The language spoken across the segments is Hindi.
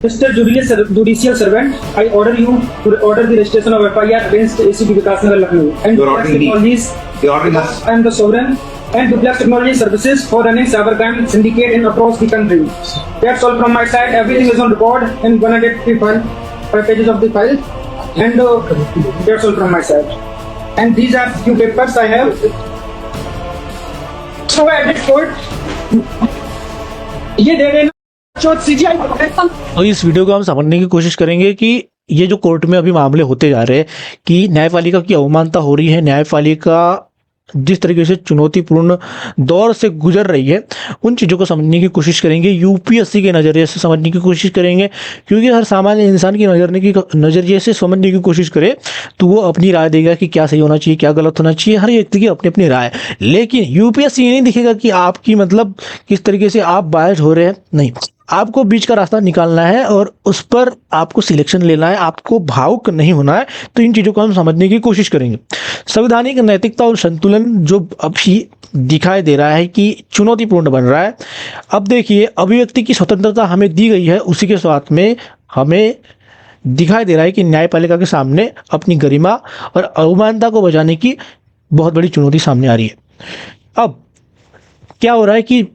Mr. Judicial Servant, I order you to order the registration of FIR against ACP Vikasnagar Lucknow and Duplex Technologies and the Sovereign and Duplex Technology Services for running cybercrime syndicate in across the country. That's all from my side. Everything is on record in 185 pages of the file, and that's all from my side. And these are few papers I have. So I did court. ये दे देना और इस वीडियो को हम समझने की कोशिश करेंगे कि ये जो कोर्ट में अभी मामले होते जा रहे हैं कि न्यायपालिका की अवमानना हो रही है, न्यायपालिका जिस तरीके से चुनौतीपूर्ण दौर से गुजर रही है, उन चीज़ों को समझने की कोशिश करेंगे, यूपीएससी के नज़रिए से समझने की कोशिश करेंगे। क्योंकि हर सामान्य इंसान की नज़रिए से समझने की कोशिश करे तो वो अपनी राय देगा कि क्या सही होना चाहिए, क्या गलत होना चाहिए। हर व्यक्ति की अपनी अपनी राय। लेकिन यूपीएससी ये नहीं दिखेगा कि आपकी मतलब किस तरीके से आप बायस हो रहे हैं, नहीं। आपको बीच का रास्ता निकालना है और उस पर आपको सिलेक्शन लेना है, आपको भावुक नहीं होना है। तो इन चीज़ों को हम समझने की कोशिश करेंगे। संवैधानिक नैतिकता और संतुलन जो अभी दिखाई दे रहा है कि चुनौतीपूर्ण बन रहा है। अब देखिए, अभिव्यक्ति की स्वतंत्रता हमें दी गई है, उसी के साथ में हमें दिखाई दे रहा है कि न्यायपालिका के सामने अपनी गरिमा और अवमानता को बचाने की बहुत बड़ी चुनौती सामने आ रही है। अब क्या हो रहा है कि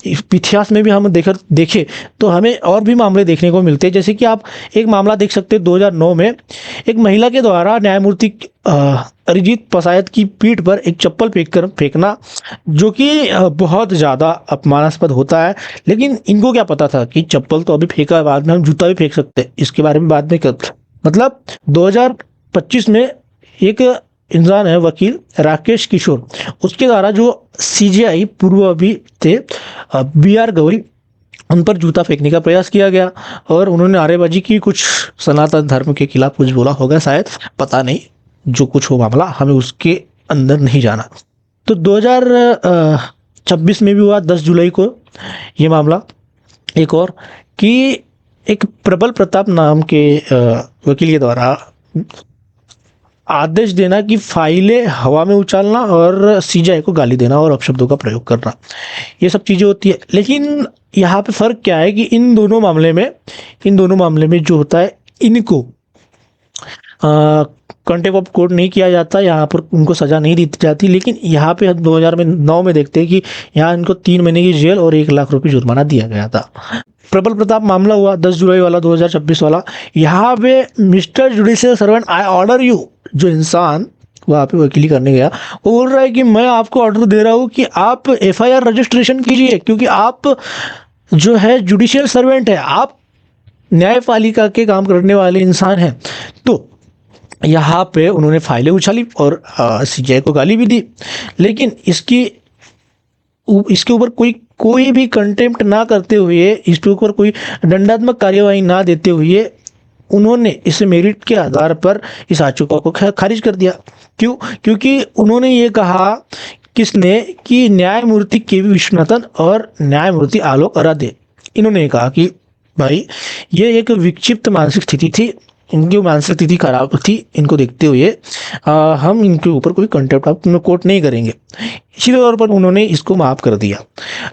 इतिहास में भी हम देखें तो हमें और भी मामले देखने को मिलते हैं। जैसे कि आप एक मामला देख सकते हैं 2009 में एक महिला के द्वारा न्यायमूर्ति अरिजीत पसायत की पीठ पर एक चप्पल फेंकना, जो कि बहुत ज़्यादा अपमानास्पद होता है। लेकिन इनको क्या पता था कि चप्पल तो अभी फेंका है, बाद में हम जूता भी फेंक सकते हैं, इसके बारे में बाद में मतलब 2025 में एक इंसान है वकील राकेश किशोर, उसके द्वारा जो सीजेआई पूर्व अभी थे बीआर गवई, उन पर जूता फेंकने का प्रयास किया गया और उन्होंने नारेबाजी की, कुछ सनातन धर्म के खिलाफ कुछ बोला होगा शायद, पता नहीं। जो कुछ हो मामला, हमें उसके अंदर नहीं जाना। तो 2026 में भी हुआ 10 जुलाई को ये मामला एक और, कि एक प्रबल प्रताप नाम के वकील के द्वारा आदेश देना कि फाइलें हवा में उछालना और सीजेआई को गाली देना और अपशब्दों का प्रयोग करना, ये सब चीज़ें होती है। लेकिन यहाँ पे फ़र्क क्या है कि इन दोनों मामले में जो होता है, इनको कंटेम्प्ट ऑफ कोर्ट नहीं किया जाता, यहाँ पर उनको सज़ा नहीं दी जाती। लेकिन यहाँ पे 2009 में देखते हैं कि यहाँ इनको 3 महीने की जेल और 1 लाख रुपये जुर्माना दिया गया था। प्रबल प्रताप मामला हुआ 10 जुलाई वाला 2026 वाला। यहाँ पे mister judicial servant I order you, जो इंसान वहाँ पे वकीली करने गया वो बोल रहा है कि मैं आपको ऑर्डर दे रहा हूँ कि आप एफआईआर रजिस्ट्रेशन कीजिए, क्योंकि आप जो है जुडिशियल सर्वेंट है, आप न्यायपालिका के काम करने वाले इंसान हैं। तो यहाँ पे उन्होंने फाइलें उछाली और सीजेआई को गाली भी दी। लेकिन इसके ऊपर कोई भी कंटेम्प्ट ना करते हुए, इसके ऊपर कोई दंडात्मक कार्यवाही ना देते हुए, उन्होंने इस मेरिट के आधार पर इस याचिका को खारिज कर दिया। क्यों? क्योंकि उन्होंने ये कहा किसने कि न्यायमूर्ति के वी विश्वनाथन और न्यायमूर्ति आलोक आराध्य, इन्होंने कहा कि भाई ये एक विक्षिप्त मानसिक स्थिति थी, इनकी मानसिक स्थिति खराब थी, इनको देखते हुए हम इनके ऊपर कोई कंटेम्प्ट ऑफ कोर्ट नहीं करेंगे। इसी तौर पर उन्होंने इसको माफ़ कर दिया।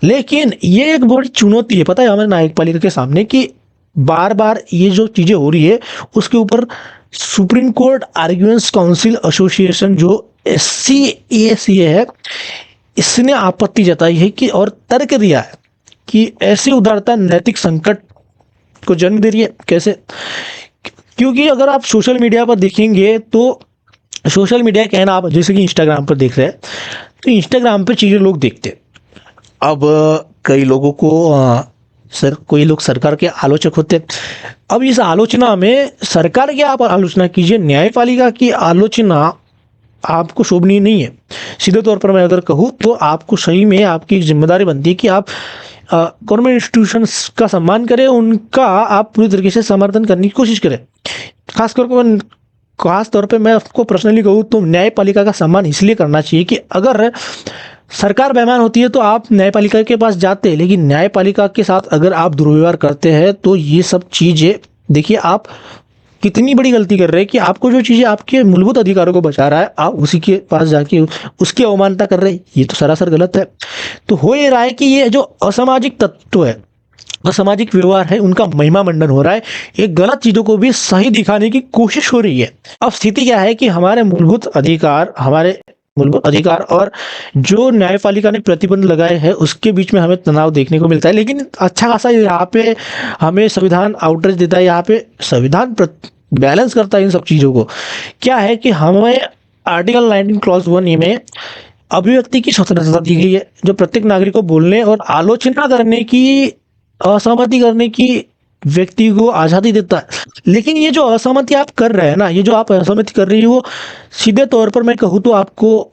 लेकिन ये एक बड़ी चुनौती है, पता है, हमारे न्यायपालिका के सामने कि बार बार ये जो चीज़ें हो रही है उसके ऊपर supreme court arguments council association जो SCACA है, इसने आपत्ति जताई है कि और तर्क दिया है कि ऐसी उदारता नैतिक संकट को जन्म दे रही है। कैसे? क्योंकि अगर आप सोशल मीडिया पर देखेंगे तो सोशल मीडिया कहना, आप जैसे कि इंस्टाग्राम पर देख रहे हैं तो इंस्टाग्राम पर चीज़ें लोग देखते हैं। अब कई लोगों को कोई लोग सरकार के आलोचक होते हैं। अब इस आलोचना में सरकार की आप आलोचना कीजिए, न्यायपालिका की आलोचना आपको शोभनीय नहीं है। सीधे तौर पर मैं अगर कहूँ तो आपको सही में आपकी जिम्मेदारी बनती है कि आप गवर्नमेंट इंस्टीट्यूशंस का सम्मान करें, उनका आप पूरी तरीके से समर्थन करने की कोशिश करें। खास तौर पे मैं आपको पर्सनली कहूँ तो न्यायपालिका का सम्मान इसलिए करना चाहिए कि अगर सरकार बेईमान होती है तो आप न्यायपालिका के पास जाते हैं, लेकिन न्यायपालिका के साथ अगर आप दुर्व्यवहार करते हैं तो ये सब चीज़ें देखिए, आप कितनी बड़ी गलती कर रहे हैं कि आपको जो चीज़ें आपके मूलभूत अधिकारों को बचा रहा है, आप उसी के पास जाके उसकी अवमानना कर रहे हैं। ये तो सरासर गलत है। तो हो ये रहा है कि ये जो असामाजिक तत्व है, असामाजिक व्यवहार है उनका महिमा मंडन हो रहा है। एक गलत चीजों को भी सही दिखाने की कोशिश हो रही है। अब स्थिति क्या है कि हमारे मूलभूत अधिकार और जो न्यायपालिका ने प्रतिबंध लगाए हैं उसके बीच में हमें तनाव देखने को मिलता है। लेकिन अच्छा खासा यहाँ पे हमें संविधान आउटरीच देता है, यहाँ पे संविधान बैलेंस करता है इन सब चीज़ों को। क्या है कि हमें आर्टिकल 19 क्लॉज 1 में अभिव्यक्ति की स्वतंत्रता दी गई है, जो प्रत्येक नागरिक को बोलने और आलोचना करने की, असहमति करने की व्यक्ति को आज़ादी देता है। लेकिन ये जो असहमति आप कर रहे हैं ना, ये जो आप असहमति कर रही हो, सीधे तौर पर मैं कहूँ तो आपको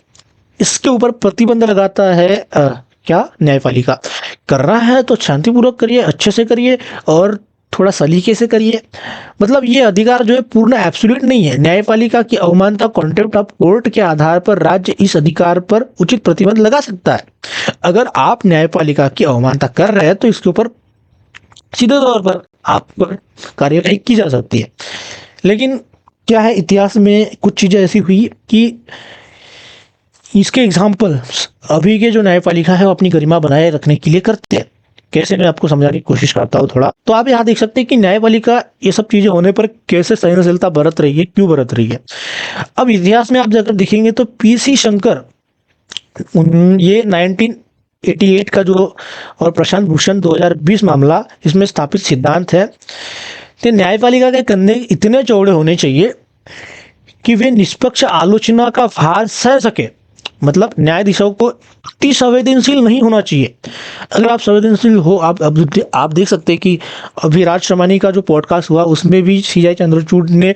इसके ऊपर प्रतिबंध लगाता है क्या, न्यायपालिका। करना है तो शांतिपूर्वक करिए, अच्छे से करिए और थोड़ा सलीके से करिए। मतलब ये अधिकार जो है पूर्ण एब्सोल्यूट नहीं है। न्यायपालिका की अवमानना, कॉन्टेम्प्ट ऑफ कोर्ट के आधार पर राज्य इस अधिकार पर उचित प्रतिबंध लगा सकता है। अगर आप न्यायपालिका की अवमानना कर रहे हैं तो इसके ऊपर सीधे तौर पर आप पर कार्यवाही की जा सकती है। लेकिन क्या है, इतिहास में कुछ चीज़ें ऐसी हुई कि इसके एग्जाम्पल अभी के जो न्यायपालिका है वो अपनी गरिमा बनाए रखने के लिए करते हैं। कैसे, मैं आपको समझाने की कोशिश करता हूँ थोड़ा। तो आप यहाँ देख सकते हैं कि न्यायपालिका ये सब चीज़ें होने पर कैसे सहनशीलता बरत रही है, क्यों बरत रही है। अब इतिहास में आप जाकर देखेंगे तो पीसी शंकर, ये 1988 का जो, और प्रशांत भूषण 2020 मामला, इसमें स्थापित सिद्धांत है कि न्यायपालिका के कंधे इतने चौड़े होने चाहिए कि वे निष्पक्ष आलोचना का भार सह सके। मतलब न्यायाधीशों को अति संवेदनशील नहीं होना चाहिए। अगर आप संवेदनशील हो, आप देख सकते हैं कि अभी राज शर्मानी का जो पॉडकास्ट हुआ उसमें भी सीआई चंद्रचूड़ ने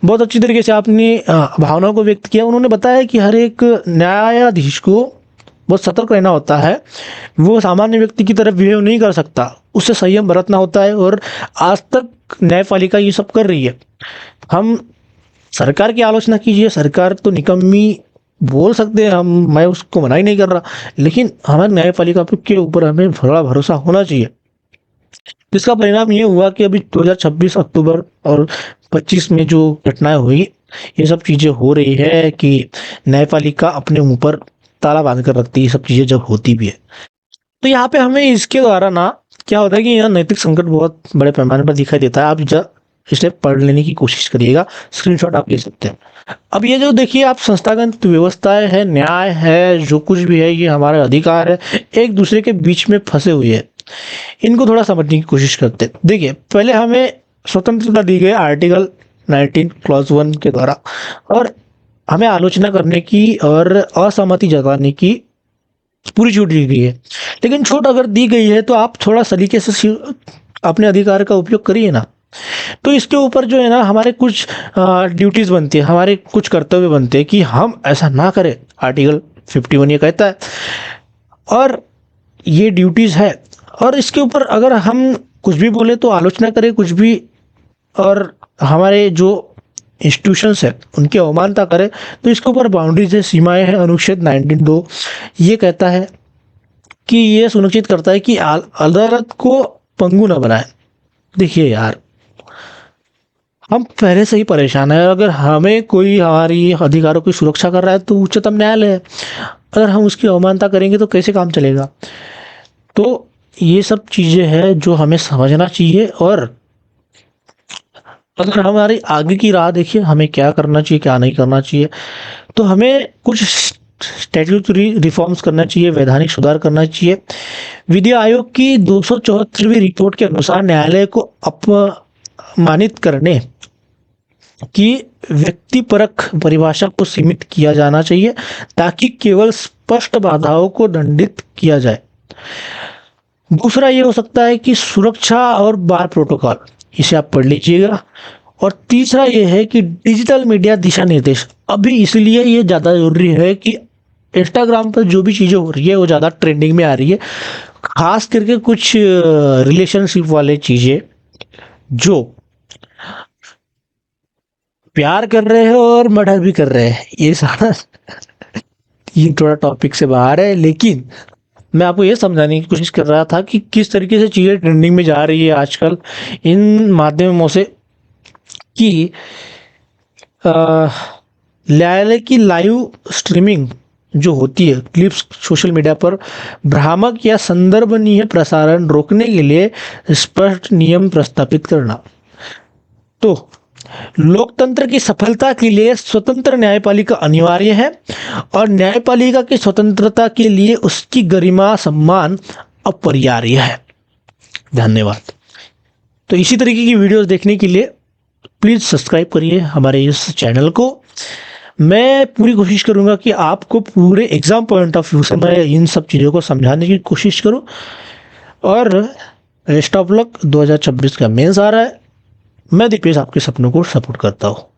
बहुत अच्छी तरीके से अपनी भावनाओं को व्यक्त किया। उन्होंने बताया कि हर एक न्यायाधीश को बहुत सतर्क रहना होता है, वो सामान्य व्यक्ति की तरफ बिहेव नहीं कर सकता, उससे संयम बरतना होता है। और आज तक न्यायपालिका ये सब कर रही है। हम सरकार की आलोचना कीजिए, सरकार तो निकम्मी बोल सकते हैं हम, मैं उसको मना ही नहीं कर रहा, लेकिन हमारे न्यायपालिका के ऊपर हमें बड़ा भरोसा होना चाहिए। जिसका परिणाम ये हुआ कि अभी 2026 अक्टूबर और 25 में जो घटनाएं हुई, ये सब चीज़ें हो रही है कि न्यायपालिका अपने ऊपर ताला बांध कर रखती है, ये सब चीज़ें जब होती भी है। तो यहाँ पे हमें इसके द्वारा ना क्या होता है कि यह नैतिक संकट बहुत बड़े पैमाने पर दिखाई देता है। आप इसे पढ़ लेने की कोशिश करिएगा, स्क्रीनशॉट आप ले सकते हैं। अब ये जो देखिए आप, संस्थागत व्यवस्थाएं है, न्याय है, जो कुछ भी है, ये हमारे अधिकार है, एक दूसरे के बीच में फंसे हुए हैं। इनको थोड़ा समझने की कोशिश करते हैं। देखिए, पहले हमें स्वतंत्रता दी गई आर्टिकल 19 क्लॉज 1 के द्वारा, और हमें आलोचना करने की और असहमति जताने की पूरी छूट दी गई है। लेकिन छूट अगर दी गई है तो आप थोड़ा सलीके से अपने अधिकार का उपयोग करिए ना। तो इसके ऊपर जो है ना, हमारे कुछ ड्यूटीज बनती है, हमारे कुछ कर्तव्य बनते हैं कि हम ऐसा ना करें। आर्टिकल 51 ये कहता है, और ये ड्यूटीज है। और इसके ऊपर अगर हम कुछ भी बोले तो आलोचना करें कुछ भी, और हमारे जो इंस्टीट्यूशंस है उनकी अवमानता करें, तो इसके ऊपर बाउंड्रीज है, सीमाएं हैं। अनुच्छेद 19(2) ये कहता है कि ये सुनिश्चित करता है कि अदालत को पंगु न बनाए। देखिए यार, हम पहले से ही परेशान है। अगर हमें कोई हमारी अधिकारों की सुरक्षा कर रहा है तो उच्चतम न्यायालय है। अगर हम उसकी अवमानता करेंगे तो कैसे काम चलेगा। तो ये सब चीज़ें हैं जो हमें समझना चाहिए। और अगर हमारी आगे की राह देखिए, हमें क्या करना चाहिए, क्या नहीं करना चाहिए, तो हमें कुछ स्टैट्यूटरी रिफॉर्म्स करना चाहिए, वैधानिक सुधार करना चाहिए। विधि आयोग की 274वीं रिपोर्ट के अनुसार न्यायालय को अपमानित करने की व्यक्तिपरक परिभाषा को सीमित किया जाना चाहिए, ताकि केवल स्पष्ट बाधाओं को दंडित किया जाए। दूसरा ये हो सकता है कि सुरक्षा और बार प्रोटोकॉल, इसे आप पढ़ लीजिएगा। और तीसरा ये है कि डिजिटल मीडिया दिशा निर्देश। अभी इसलिए ये ज़्यादा जरूरी है कि इंस्टाग्राम पर जो भी चीज़ें हो रही है वो ज़्यादा ट्रेंडिंग में आ रही है, खास करके कुछ रिलेशनशिप वाले चीज़ें, जो प्यार कर रहे हैं और मर्डर भी कर रहे हैं। ये सारा ये थोड़ा टॉपिक से बाहर है, लेकिन मैं आपको ये समझाने की कोशिश कर रहा था कि किस तरीके से चीज़ें ट्रेंडिंग में जा रही है आजकल इन माध्यमों से, कि न्यायालय की लाइव स्ट्रीमिंग जो होती है क्लिप्स सोशल मीडिया पर भ्रामक या संदर्भनीय प्रसारण रोकने के लिए स्पष्ट नियम प्रस्तावित करना। तो लोकतंत्र की सफलता के लिए स्वतंत्र न्यायपालिका अनिवार्य है और न्यायपालिका की स्वतंत्रता के लिए उसकी गरिमा सम्मान अपरिहार्य है। धन्यवाद। तो इसी तरीके की वीडियोस देखने के लिए प्लीज़ सब्सक्राइब करिए हमारे इस चैनल को। मैं पूरी कोशिश करूंगा कि आपको पूरे एग्जाम पॉइंट ऑफ व्यू से मैं इन सब चीज़ों को समझाने की कोशिश करूं। और बेस्ट ऑफ लक, 2026 का मेंस आ रहा है। मैं दिपेश आपके सपनों को सपोर्ट करता हूँ।